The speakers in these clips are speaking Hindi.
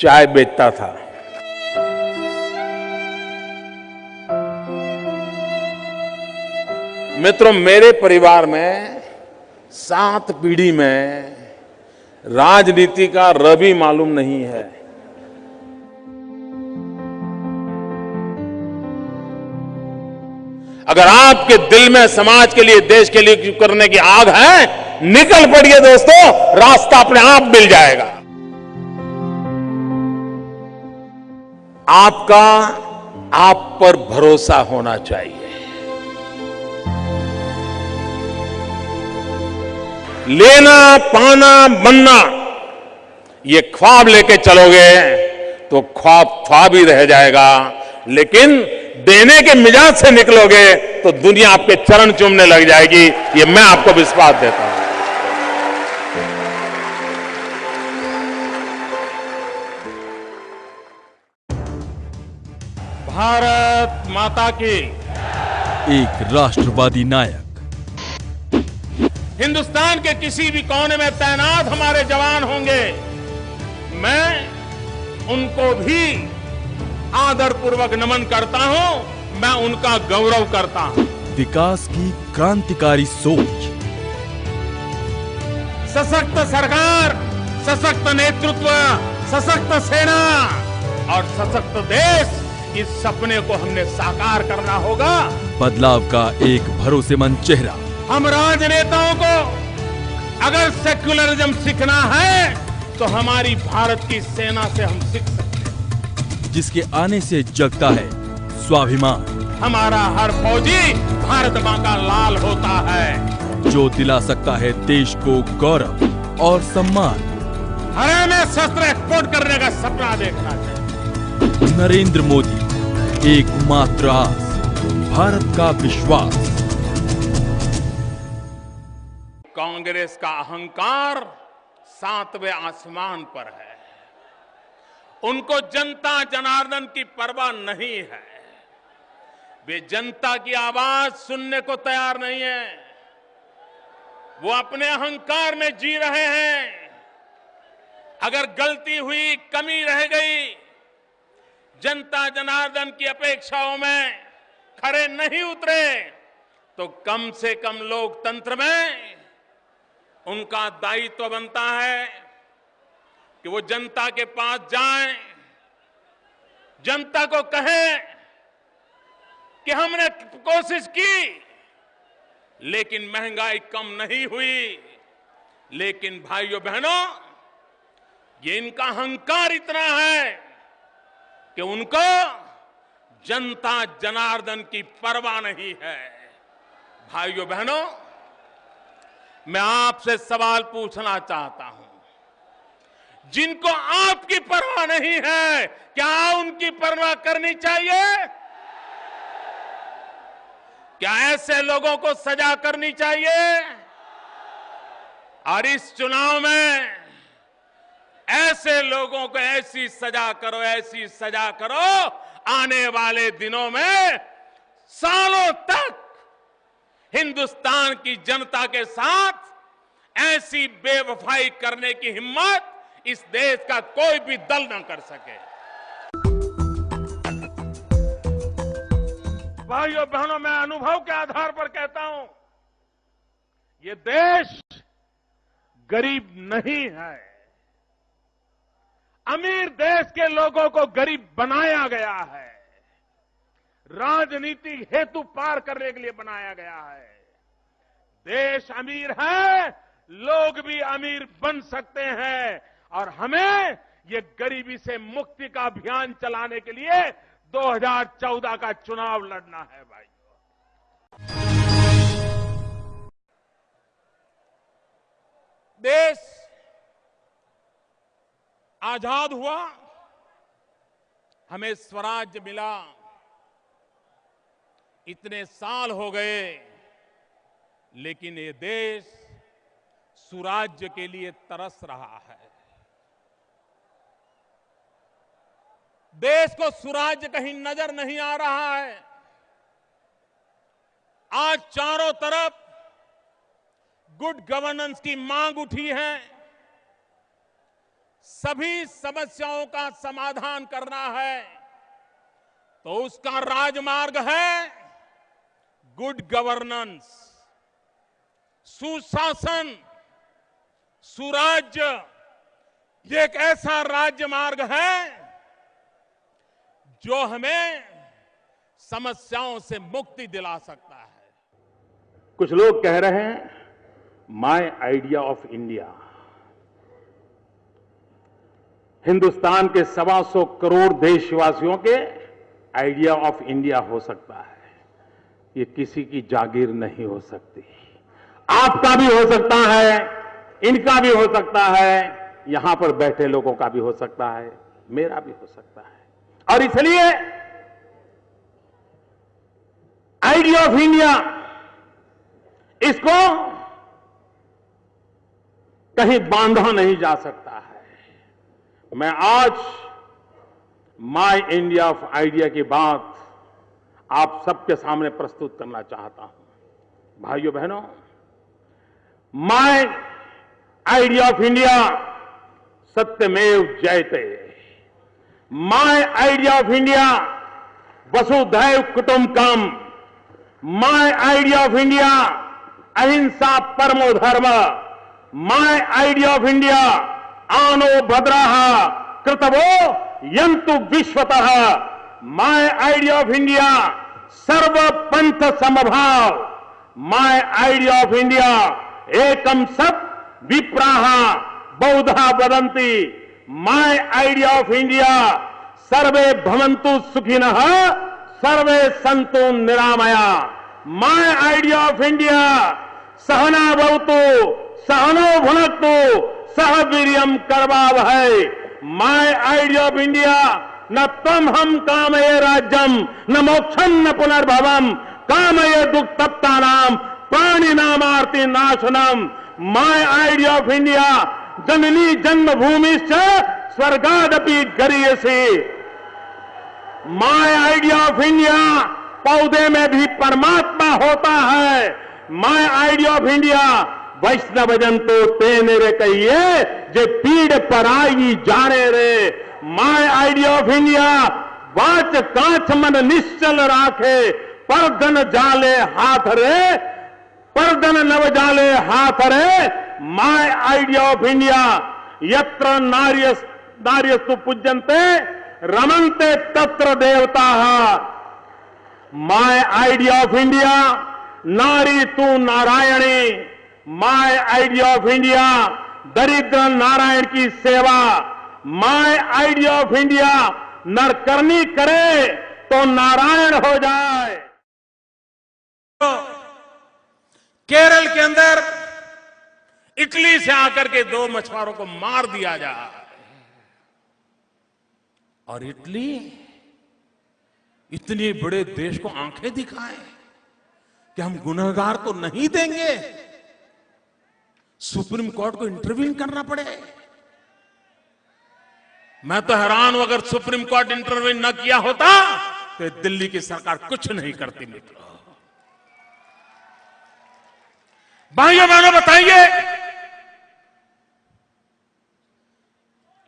चाय बेचता था। मित्रों, मेरे परिवार में 7 पीढ़ी में राजनीति का र भी मालूम नहीं है। अगर आपके दिल में समाज के लिए, देश के लिए करने की आग है, निकल पड़िए दोस्तों, रास्ता अपने आप मिल जाएगा। आपका आप पर भरोसा होना चाहिए। लेना, पाना, बनना, ये ख्वाब लेके चलोगे तो ख्वाब ख्वाब ही रह जाएगा, लेकिन देने के मिजाज से निकलोगे तो दुनिया आपके चरण चूमने लग जाएगी। ये मैं आपको विश्वास देता हूं। भारत माता की। एक राष्ट्रवादी नायक, हिंदुस्तान के किसी भी कोने में तैनात हमारे जवान होंगे, मैं उनको भी आदर पूर्वक नमन करता हूं, मैं उनका गौरव करता हूं। विकास की क्रांतिकारी सोच, सशक्त सरकार, सशक्त नेतृत्व, सशक्त सेना और सशक्त देश, इस सपने को हमने साकार करना होगा। बदलाव का एक भरोसेमंद चेहरा। हम राजनेताओं को अगर सेक्युलरिज्म सीखना है तो हमारी भारत की सेना से हम सीख सकते हैं, जिसके आने से जगता है स्वाभिमान। हमारा हर फौजी भारत मां का लाल होता है, जो दिला सकता है देश को गौरव और सम्मान। हमें में शस्त्र एक्सपोर्ट करने का सपना देखना चाहिए। नरेंद्र मोदी, एकमात्र आस, भारत का विश्वास। कांग्रेस का अहंकार 7वें आसमान पर है। उनको जनता जनार्दन की परवाह नहीं है। वे जनता की आवाज सुनने को तैयार नहीं है। वो अपने अहंकार में जी रहे हैं। अगर गलती हुई, कमी रह गई, जनता जनार्दन की अपेक्षाओं में खरे नहीं उतरे, तो कम से कम लोकतंत्र में उनका दायित्व बनता है कि वो जनता के पास जाएं, जनता को कहें कि हमने कोशिश की लेकिन महंगाई कम नहीं हुई। लेकिन भाइयों बहनों, ये इनका अहंकार इतना है कि उनको जनता जनार्दन की परवाह नहीं है। भाइयों बहनों, मैं आपसे सवाल पूछना चाहता हूं, जिनको आपकी परवाह नहीं है, क्या उनकी परवाह करनी चाहिए? क्या ऐसे लोगों को सजा करनी चाहिए? और इस चुनाव में ऐसे लोगों को ऐसी सजा करो, ऐसी सजा करो, आने वाले दिनों में सालों तक हिंदुस्तान की जनता के साथ ऐसी बेवफाई करने की हिम्मत इस देश का कोई भी दल न कर सके। भाइयों बहनों, मैं अनुभव के आधार पर कहता हूं, ये देश गरीब नहीं है। अमीर देश के लोगों को गरीब बनाया गया है, राजनीति हेतु पार करने के लिए बनाया गया है। देश अमीर है, लोग भी अमीर बन सकते हैं, और हमें ये गरीबी से मुक्ति का अभियान चलाने के लिए 2014 का चुनाव लड़ना है। भाइयों, देश आजाद हुआ, हमें स्वराज्य मिला, इतने साल हो गए, लेकिन ये देश सुराज्य के लिए तरस रहा है। देश को सुराज्य कहीं नजर नहीं आ रहा है। आज चारों तरफ गुड गवर्नेंस की मांग उठी है, सभी समस्याओं का समाधान करना है तो उसका राजमार्ग है गुड गवर्नेंस, सुशासन, सुराज्य। ये एक ऐसा राज्य मार्ग है जो हमें समस्याओं से मुक्ति दिला सकता है। कुछ लोग कह रहे हैं my idea of India. Hindustan के 125 करोड़ देशवासियों के आइडिया ऑफ इंडिया हो सकता है, ये किसी की जागीर नहीं हो सकती। आपका भी हो सकता है, इनका भी हो सकता है, यहां पर बैठे लोगों का भी हो सकता है, मेरा भी हो सकता है। और इसलिए आइडिया ऑफ इंडिया, इसको कहीं बांधा नहीं जा सकता है। मैं आज माय इंडिया ऑफ आइडिया की बात आप सबके सामने प्रस्तुत करना चाहता हूं। भाइयों बहनों, माय आइडिया ऑफ इंडिया सत्यमेव जयते। माय आइडिया ऑफ इंडिया वसुधैव कुटुंबकम। माय आइडिया ऑफ इंडिया अहिंसा परमो धर्म। माय आइडिया ऑफ इंडिया आनो भद्राः कृतवो यन्तु विश्वतः। माय आइडिया ऑफ इंडिया सर्व पंथ समभाव। माय आइडिया ऑफ इंडिया एकम सत् विप्राः बहुधा वदन्ति। माय आइडिया ऑफ इंडिया सर्वे भवन्तु सुखिनः सर्वे सन्तु निरामया। माय आइडिया ऑफ इंडिया सहना भवतु सहनो भुनक्तु सह वीर्यम करवावहै। माय आइडिया ऑफ इंडिया न त्वम हम कामये राज्यम न मोक्षम न पुनर्भवम कामये दुख तप्तानाम प्राणी नामार्ति नाशनम। माय आइडिया ऑफ इंडिया जननी जन्मभूमिश्च स्वर्गादपि गरीयसी। माय आइडिया ऑफ इंडिया पौधे में भी परमात्मा होता है। माय आइडिया ऑफ इंडिया वैष्णव जन तो तेने रे कहिए जे पीड़ पर आई जाने रे। My idea of India watch कांच मन निश्चल राखे परधन जाले हाथ रे परधन नव जाले हाथ रे। माय आइडिया ऑफ इंडिया यत्र नार्यस्तु पूज्यन्ते रमन्ते तत्र देवताः। माय आइडिया ऑफ इंडिया नारी तू Narayani. My idea of India दरिद्र नारायण की सेवा। माय आइडिया ऑफ इंडिया नरकर्णी करे तो नारायण हो जाए। केरल के अंदर इटली से आकर के 2 मछुआरों को मार दिया जाए और इटली इतने बड़े देश को आंखें दिखाए कि हम गुनहगार को नहीं देंगे, सुप्रीम कोर्ट को इंटरवीन करना पड़े। मैं तो हैरान हूं, अगर सुप्रीम कोर्ट इंटरवीन न किया होता तो दिल्ली की सरकार कुछ नहीं करती। मित्रों, भाइयों बहनों, बताइए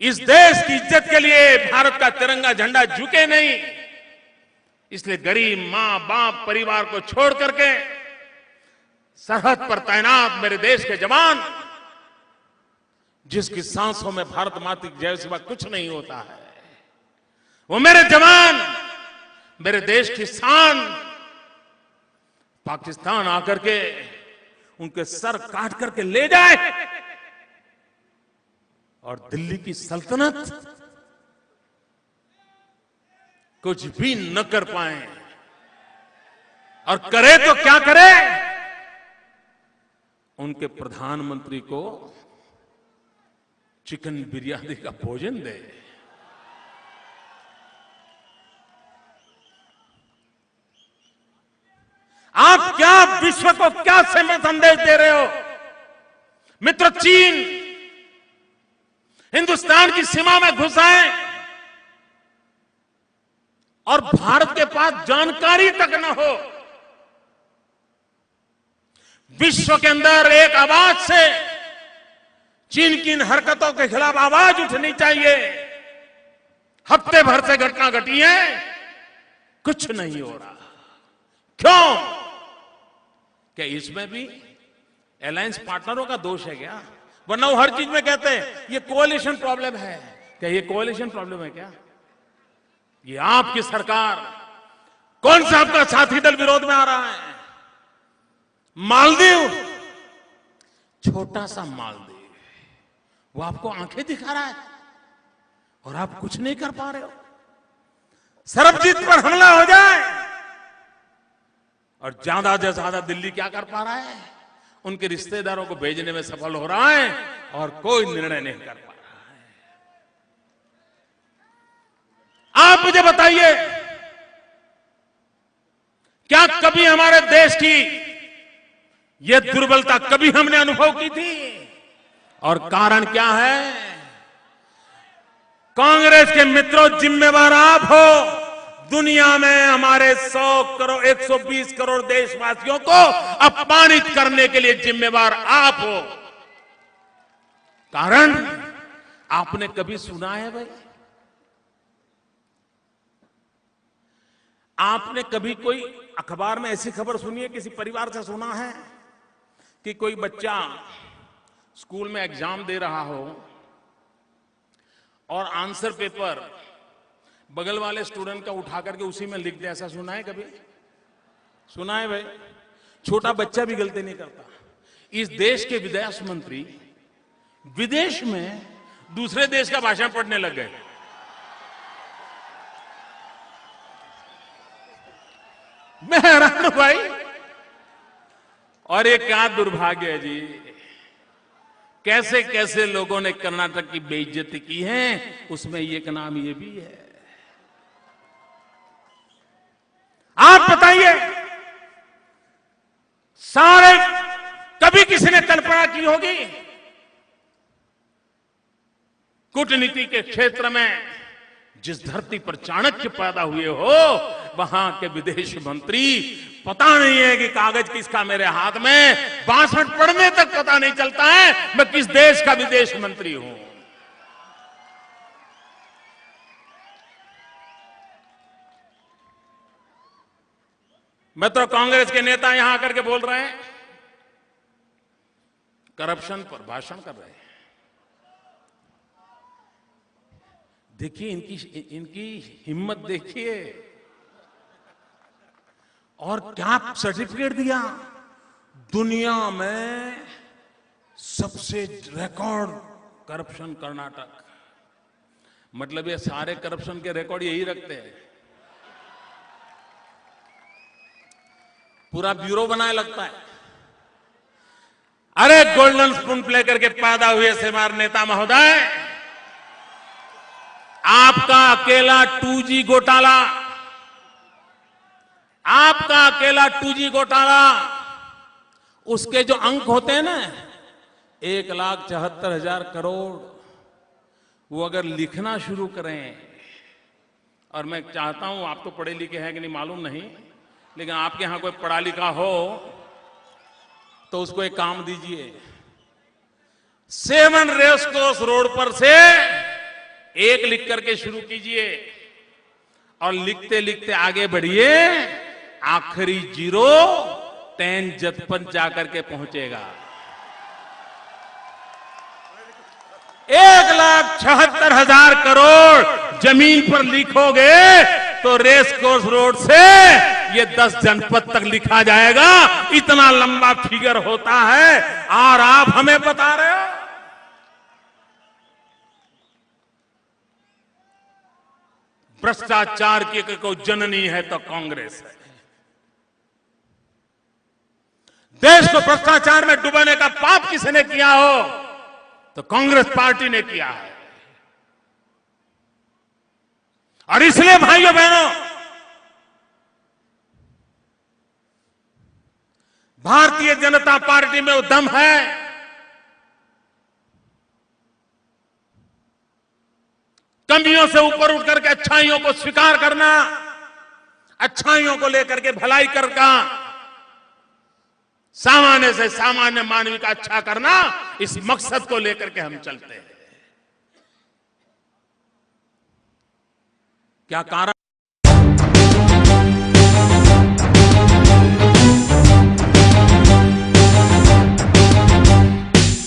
इस देश की इज्जत के लिए भारत का तिरंगा झंडा झुके नहीं, इसलिए गरीब मां बाप परिवार को छोड़ करके सरहद पर तैनात मेरे देश के जवान, जिसकी सांसों में भारत माता की जय सिवा कुछ नहीं होता है, वो मेरे जवान मेरे देश की शान, पाकिस्तान आकर के उनके सर काट करके ले जाए और दिल्ली की सल्तनत कुछ भी न कर पाए, और करे तो क्या करे, उनके प्रधानमंत्री को चिकन बिरयानी का भोजन दे। आप क्या विश्व को क्या संदेश दे रहे हो? मित्र, चीन हिंदुस्तान की सीमा में घुस आए और भारत के पास जानकारी तक न हो। विश्व के अंदर एक आवाज से चीन की इन हरकतों के खिलाफ आवाज उठनी चाहिए। हफ्ते भर से घटना घटी है, कुछ नहीं हो रहा। क्यों? क्या इसमें भी अलायंस पार्टनरों का दोष है क्या? वरना वो हर चीज में कहते हैं ये कोalition प्रॉब्लम है। क्या ये कोalition प्रॉब्लम है क्या? ये आपकी सरकार, कौन सा आपका साथी दल विरोध में आ रहा है? मालदीव, छोटा सा मालदीव, वो आपको आंखें दिखा रहा है और आप कुछ नहीं कर पा रहे हो। सरबजीत पर हमला हो जाए और ज्यादा से ज्यादा दिल्ली क्या कर पा रहा है? उनके रिश्तेदारों को भेजने में सफल हो रहा है और कोई निर्णय नहीं कर पा रहा है। आप मुझे बताइए, क्या कभी हमारे देश की यह दुर्बलता कभी हमने अनुभव की थी? और कारण क्या है? कांग्रेस के मित्रों, जिम्मेवार आप हो। दुनिया में हमारे 100 करोड़ 120 करोड़ देशवासियों को अपमानित करने के लिए जिम्मेवार आप हो। कारण आपने कभी सुना है भाई? आपने कभी कोई अखबार में ऐसी खबर सुनी है, किसी परिवार से सुना है कि कोई बच्चा स्कूल में एग्जाम दे रहा हो और आंसर पेपर बगल वाले स्टूडेंट का उठा करके उसी में लिख दे? ऐसा सुना है कभी? सुना है भाई? छोटा बच्चा भी गलती नहीं करता। इस देश के विदेश मंत्री विदेश में दूसरे देश का भाषण पढ़ने लग गए। मैं हैरान हूं भाई। और ये क्या दुर्भाग्य है जी, कैसे कैसे लोगों ने कर्नाटक की बेइज्जती की है, उसमें एक नाम ये भी है। आप बताइए, सारे कभी किसी ने कल्पना की होगी कूटनीति के क्षेत्र में जिस धरती पर चाणक्य पैदा हुए हो, वहां के विदेश मंत्री, पता नहीं है कि कागज किसका मेरे हाथ में, 62 पढ़ने तक पता नहीं चलता है मैं किस देश का विदेश मंत्री हूं। मैं तो कांग्रेस के नेता यहां आकर के बोल रहे हैं, करप्शन पर भाषण कर रहे हैं। देखिए इनकी हिम्मत देखिए, और क्या सर्टिफिकेट दिया, दुनिया में सबसे रिकॉर्ड करप्शन कर्नाटक। मतलब ये सारे करप्शन के रिकॉर्ड यही रखते हैं, पूरा ब्यूरो बनाए लगता है। अरे गोल्डन स्पून प्ले करके पैदा हुए से हमारे नेता महोदय, आपका अकेला 2G घोटाला, आपका अकेला 2G घोटाला, उसके जो अंक होते हैं ना 1,74,000 करोड़, वो अगर लिखना शुरू करें, और मैं चाहता हूं, आप तो पढ़े लिखे हैं कि नहीं मालूम नहीं, लेकिन आपके यहां कोई पढ़ा लिखा हो तो उसको एक काम दीजिए, 7 रेस कोर्स रोड पर से 1 लिख करके शुरू कीजिए और लिखते लिखते आगे बढ़िए, आखिरी 10 जतपन जाकर के पहुंचेगा। 1,76,000 करोड़ जमीन पर लिखोगे तो रेस कोर्स रोड से ये 10 जनपद तक लिखा जाएगा। इतना लंबा फिगर होता है और आप हमें बता रहे हो। भ्रष्टाचार की कोई जननी है तो कांग्रेस है। देश को भ्रष्टाचार में डुबाने का पाप किसने किया हो तो कांग्रेस पार्टी ने किया है। और इसलिए भाइयों बहनों, भारतीय जनता पार्टी में वो दम है, कमियों से ऊपर उठ करके अच्छाइयों को स्वीकार करना, अच्छाइयों को लेकर के भलाई करना, सामान्य से सामान्य मानवी का अच्छा करना, इस मकसद को लेकर के हम चलते हैं। क्या कारण?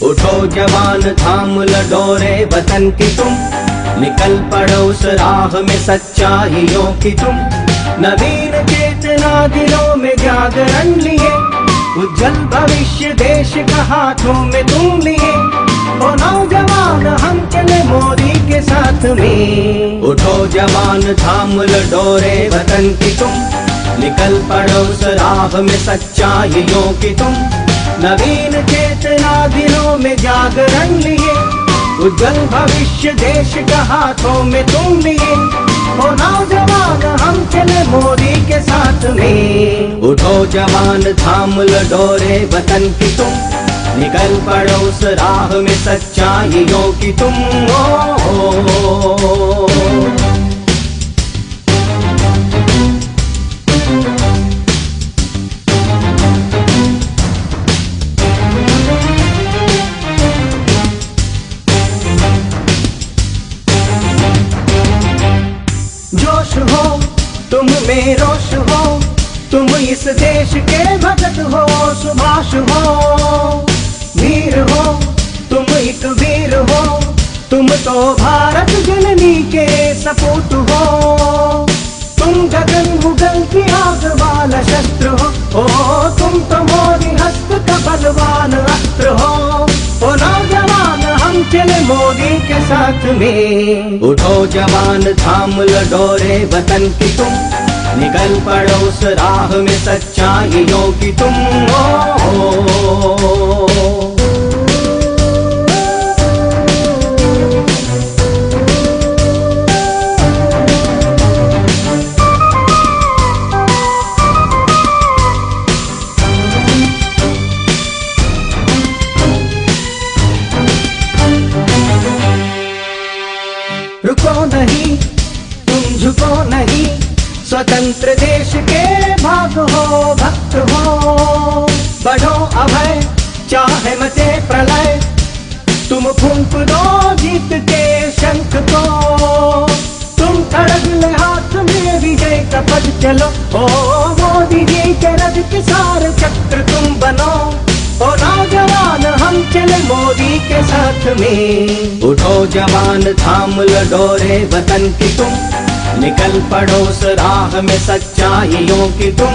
उठो जवान थाम लडोरे वतन की तुम, निकल पड़ो उस राह में सच्चाइयों की तुम। नवीन चेतना दिलों में जागरण लिए, उज्जवल भविष्य देश का हाथों में तुम लिए। ओ नौजवान हम चले मोदी के साथ में, उठो जवान थाम लडोरे वतन की तुम, निकल पड़ो उस राह में सच्चाइयों की तुम। नवीन चेतना दिलों में जागरण लिए, उज्जवल भविष्य देश का हाथों में तुम लिए। ओ नौजवान हम चले मोदी के साथ में, उठो जवान थाम लडोरे वतन की तुम, निकल पड़ो उस राह में सच्चाइयों की तुम। जोश हो तुम में रोश हो, तुम इस देश के भगत हो। सुभाष हो वीर हो, तुम एक वीर हो, तुम तो भारत जननी के सपूत हो। तुम गगन मुगल की आग वाला शस्त्र हो, ओ तुम तो मोदी हस्त का बलवान अस्त्र हो। ओ नौजवान हम चले मोदी के साथ में, उठो जवान थाम लडोरे वतन की तुम, निकल पड़ो उस राह में सच्चाइयों की तुम। रुको नहीं तुम झुको नहीं, स्वतंत्र देश के भाग हो भक्त हो। बढ़ो अभय चाहे मचे प्रलय, तुम फूंक दो जीत के शंख को। तुम खड़ग ले हाथ में विजय का पद चलो, ओ मोदी जी के रथ के सार चक्र तुम बनो। ओ नौजवान हम चले मोदी के साथ में, उठो जवान थाम लडोरे वतन की तुम, निकल पड़ो उस राह में सच्चाइयों की तुम।